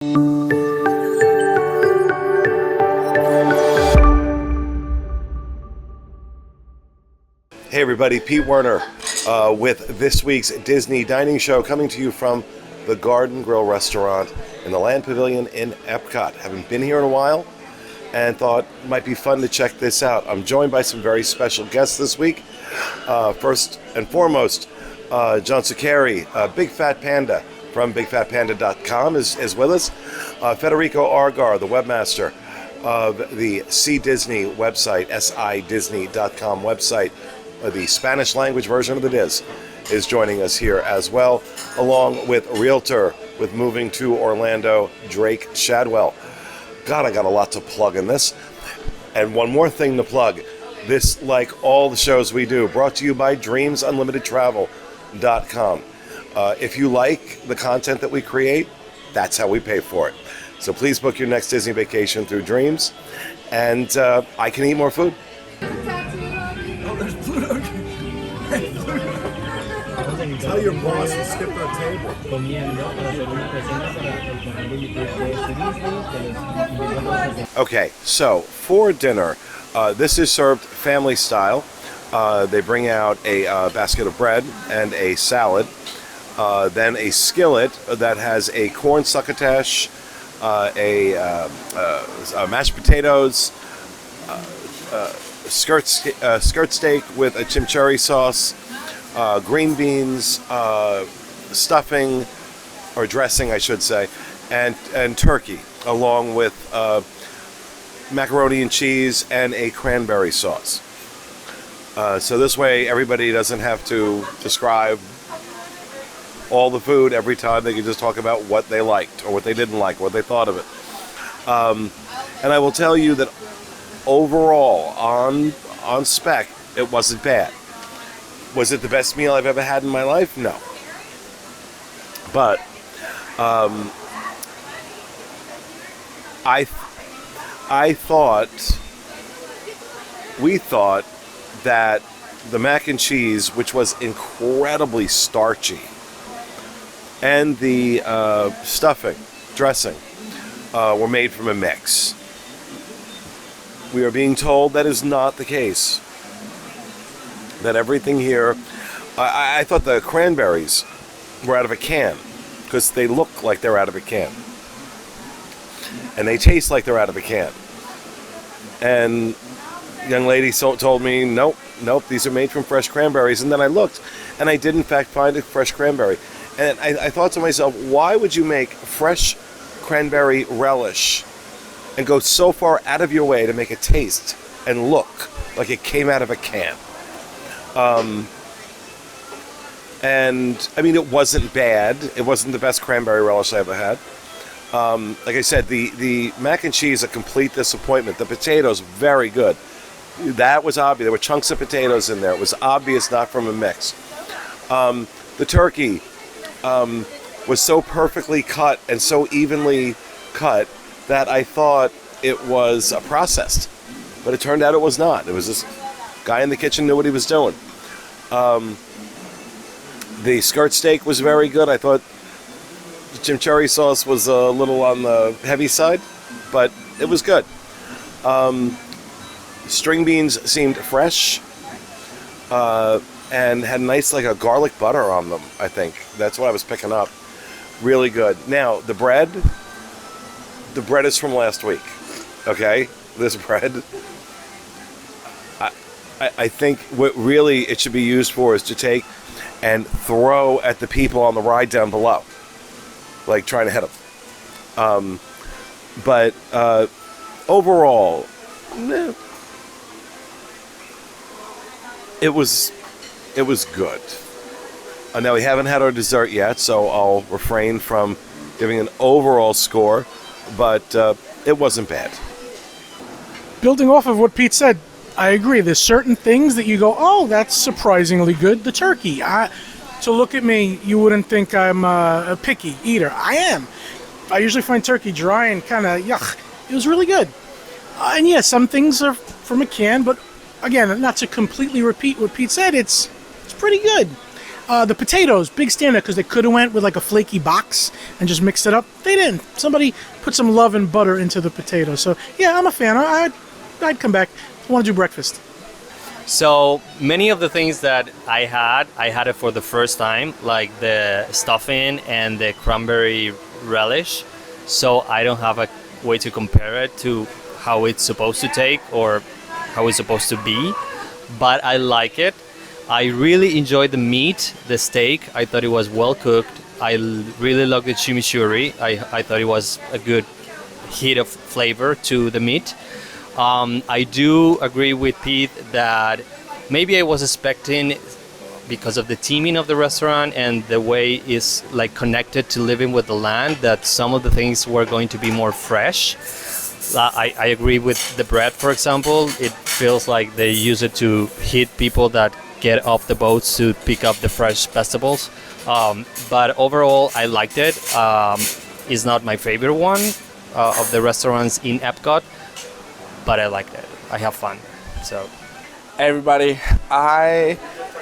Hey everybody, Pete Werner with this week's Disney Dining Show, coming to you from the Garden Grill Restaurant in the Land Pavilion in Epcot. Haven't been here in a while and thought it might be fun to check this out. I'm joined by some very special guests this week. First and foremost, John Succheri, Big Fat Panda from BigFatPanda.com is with us. Federico ARGAR, the webmaster of the C Disney website, SIDisney.com website, the Spanish language version of the Diz, is joining us here as well, along with Realtor with Moving to Orlando, Drake Shadwell. God, I got a lot to plug in this. And one more thing to plug. This, like all the shows we do, brought to you by DreamsUnlimitedTravel.com. If you like the content that we create, that's how we pay for it. So please book your next Disney vacation through Dreams, and I can eat more food. Tell your boss to skip our table. Okay, so for dinner, this is served family style. They bring out a basket of bread and a salad, then a skillet that has a corn succotash, mashed potatoes, skirt steak with a chimichurri sauce, green beans, stuffing, or dressing, I should say, and turkey, along with macaroni and cheese and a cranberry sauce. So this way, everybody doesn't have to describe all the food every time. They can just talk about what they liked or what they didn't like, what they thought of it. And I will tell you that overall, on spec, it wasn't bad. Was it the best meal I've ever had in my life? No. But we thought that the mac and cheese, which was incredibly starchy, and the stuffing, dressing, were made from a mix. We are being told that is not the case. That everything here, I thought the cranberries were out of a can, because they look like they're out of a can. And they taste like they're out of a can. And young lady told me, nope, these are made from fresh cranberries. And then I looked, and I did in fact find a fresh cranberry. And I thought to myself, why would you make fresh cranberry relish and go so far out of your way to make it taste and look like it came out of a can? And I mean, it wasn't bad. It wasn't the best cranberry relish I ever had. Like I said, the mac and cheese, a complete disappointment. The potatoes, very good. That was obvious. There were chunks of potatoes in there. It was obvious, not from a mix. The turkey was so perfectly cut and so evenly cut that I thought it was processed. But it turned out it was not. It was this guy in the kitchen knew what he was doing. The skirt steak was very good. I thought the chimichurri sauce was a little on the heavy side, but it was good. String beans seemed fresh and had nice, like a garlic butter on them, I think. That's what I was picking up. Really good. Now, the bread is from last week, okay? This bread, I think what really it should be used for is to take and throw at the people on the ride down below, like trying to hit them. But overall, it was good. Now we haven't had our dessert yet, so I'll refrain from giving an overall score, but it wasn't bad. Building off of what Pete said, I agree. There's certain things that you go, oh, that's surprisingly good. The turkey. To look at me, you wouldn't think I'm a picky eater. I am. I usually find turkey dry and kind of yuck. It was really good. And yeah, some things are from a can, but again, not to completely repeat what Pete said, it's pretty good. The potatoes, big standout, because they could have went with like a flaky box and just mixed it up. They didn't. Somebody put some love and butter into the potatoes. So yeah, I'm a fan. I'd come back. I want to do breakfast. So many of the things that I had it for the first time, like the stuffing and the cranberry relish. So I don't have a way to compare it to how it's supposed to take or how it's supposed to be. But I like it. I really enjoyed the meat, the steak. I thought it was well cooked. I really loved the chimichurri. I thought it was a good hit of flavor to the meat. I do agree with Pete that maybe I was expecting, because of the theming of the restaurant and the way it's like connected to living with the land, that some of the things were going to be more fresh. I agree with the bread, for example. It feels like they use it to hit people that get off the boats to pick up the fresh vegetables. But overall, I liked it. It's not my favorite one of the restaurants in Epcot, but I liked it. I have fun. So, Hey everybody, I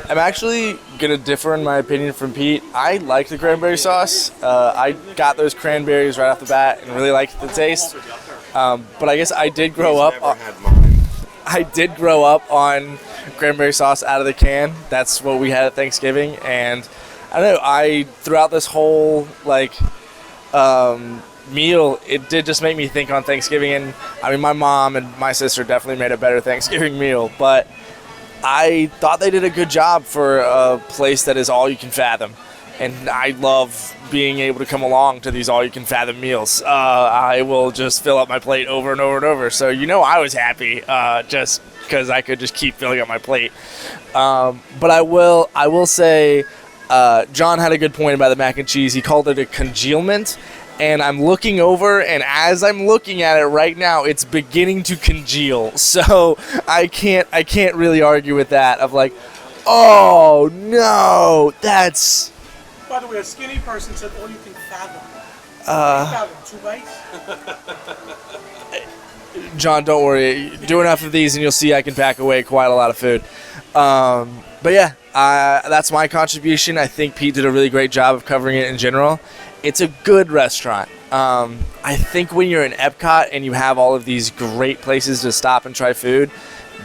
am actually gonna differ in my opinion from Pete. I like the cranberry sauce. I got those cranberries right off the bat and really liked the taste. But I guess I did grow up. I did grow up on cranberry sauce out of the can. That's what we had at Thanksgiving, and I don't know. Throughout this whole meal, it did just make me think on Thanksgiving. And I mean, my mom and my sister definitely made a better Thanksgiving meal, but I thought they did a good job for a place that is all you can fathom. And I love being able to come along to these all you can fathom meals. I will just fill up my plate over and over and over. So I was happy just because I could just keep filling up my plate. But I will say John had a good point about the mac and cheese. He called it a congealment. And I'm looking over, and as I'm looking at it right now, it's beginning to congeal. So I can't really argue with that. Of like, oh no, that's. By the way, a skinny person said all you can fathom. 2 bites? John, don't worry. Do enough of these, and you'll see I can pack away quite a lot of food. But yeah, that's my contribution. I think Pete did a really great job of covering it in general. It's a good restaurant. I think when you're in Epcot and you have all of these great places to stop and try food,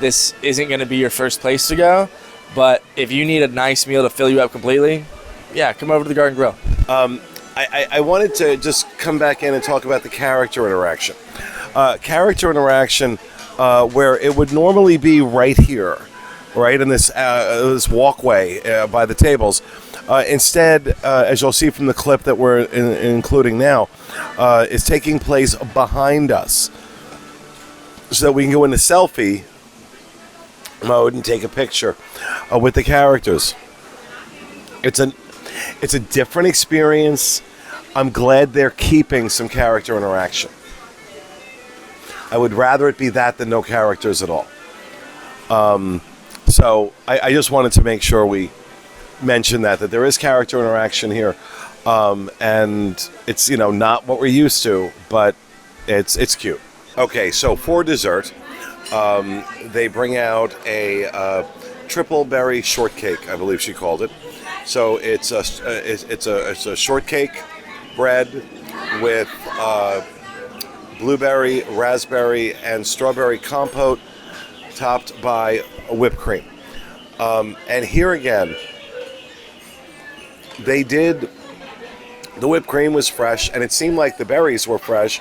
this isn't going to be your first place to go. But if you need a nice meal to fill you up completely, yeah, come over to the Garden Grill. I wanted to just come back in and talk about the character interaction. Character interaction where it would normally be right here, right in this walkway by the tables. Instead, as you'll see from the clip that we're including now, is taking place behind us, so that we can go into selfie mode and take a picture with the characters. It's a different experience. I'm glad they're keeping some character interaction. I would rather it be that than no characters at all. So I just wanted to make sure we mention that there is character interaction here, and it's not what we're used to, but it's cute. Okay, so for dessert, they bring out a triple berry shortcake, I believe she called it. So it's a shortcake bread with blueberry, raspberry, and strawberry compote, topped by whipped cream. And here again, the whipped cream was fresh, and it seemed like the berries were fresh,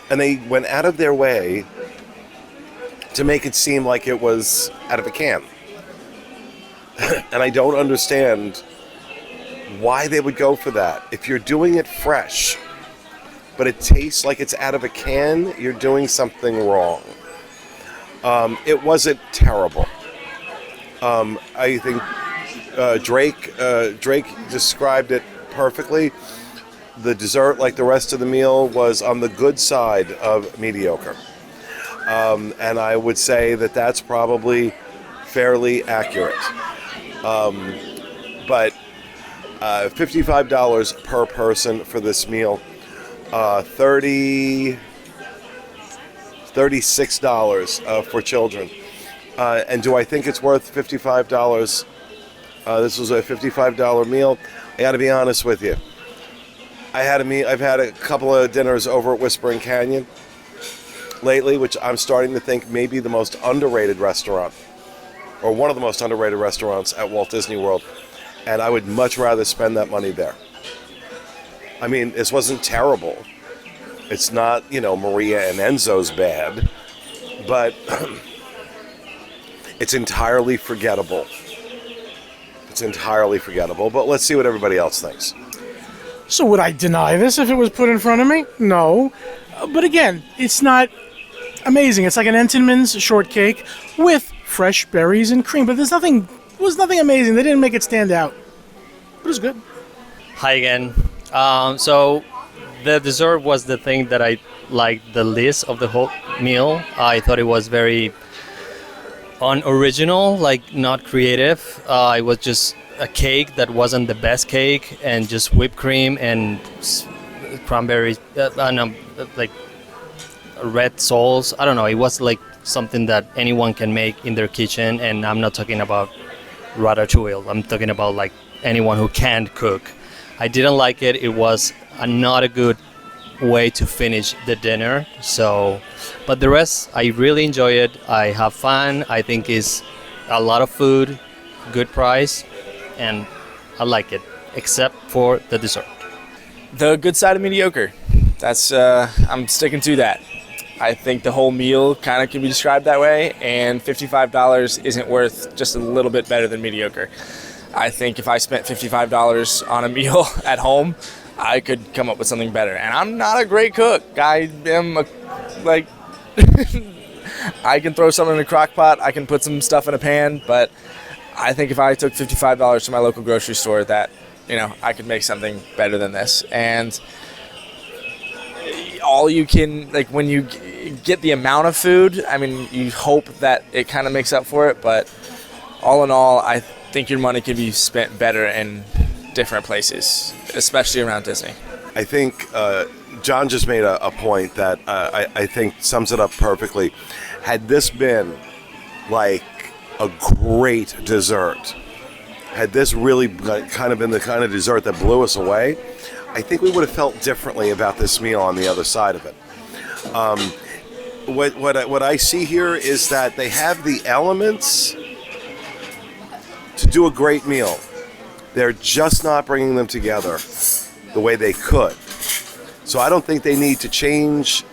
and they went out of their way to make it seem like it was out of a can. And I don't understand why they would go for that. If you're doing it fresh, but it tastes like it's out of a can, you're doing something wrong. It wasn't terrible. I think Drake described it perfectly. The dessert, like the rest of the meal, was on the good side of mediocre. And I would say that that's probably fairly accurate. But $55 per person for this meal. $36 for children. And do I think it's worth $55 This was a $55 meal. I got to be honest with you. I've had a couple of dinners over at Whispering Canyon lately, which I'm starting to think may be the most underrated restaurant, or one of the most underrated restaurants at Walt Disney World. And I would much rather spend that money there. I mean, this wasn't terrible. It's not, Maria and Enzo's bad, but it's entirely forgettable. But let's see what everybody else thinks. So would I deny this if it was put in front of me? No. But again, it's not amazing. It's like an Entenmann's shortcake with fresh berries and cream. But it was nothing amazing. They didn't make it stand out. But it was good. Hi again. So the dessert was the thing that I liked the least of the whole meal. I thought it was very unoriginal, like not creative. It was just a cake that wasn't the best cake, and just whipped cream and cranberry, like red sauce. I don't know. It was like something that anyone can make in their kitchen, and I'm not talking about ratatouille. I'm talking about like anyone who can cook. I didn't like it. It was not a good way to finish the dinner. So, but the rest, I really enjoy it. I have fun. I think it's a lot of food, good price, and I like it, except for the dessert. The good side of mediocre. That's I'm sticking to that. I think the whole meal kind of can be described that way, and $55 isn't worth just a little bit better than mediocre. I think if I spent $55 on a meal at home, I could come up with something better. And I'm not a great cook. I am I can throw something in a crock pot. I can put some stuff in a pan. But I think if I took $55 to my local grocery store, that, I could make something better than this. And all you can, when you get the amount of food, I mean, you hope that it kind of makes up for it. But all in all, I think your money can be spent better in different places, especially around Disney. I think John just made a point that I think sums it up perfectly. Had this been like a great dessert, had this really kind of been the kind of dessert that blew us away, I think we would have felt differently about this meal on the other side of it. What I see here is that they have the elements to do a great meal. They're just not bringing them together the way they could. So I don't think they need to change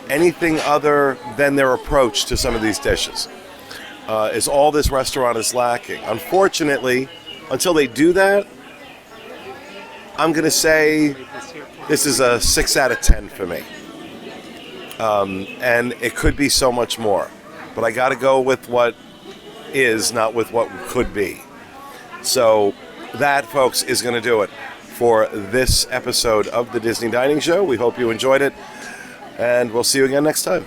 anything other than their approach to some of these dishes. Is all this restaurant is lacking. Unfortunately, until they do that, I'm going to say this is a 6 out of 10 for me. And it could be so much more. But I got to go with what is, not with what could be. So that, folks, is going to do it for this episode of the Disney Dining Show. We hope you enjoyed it, and we'll see you again next time.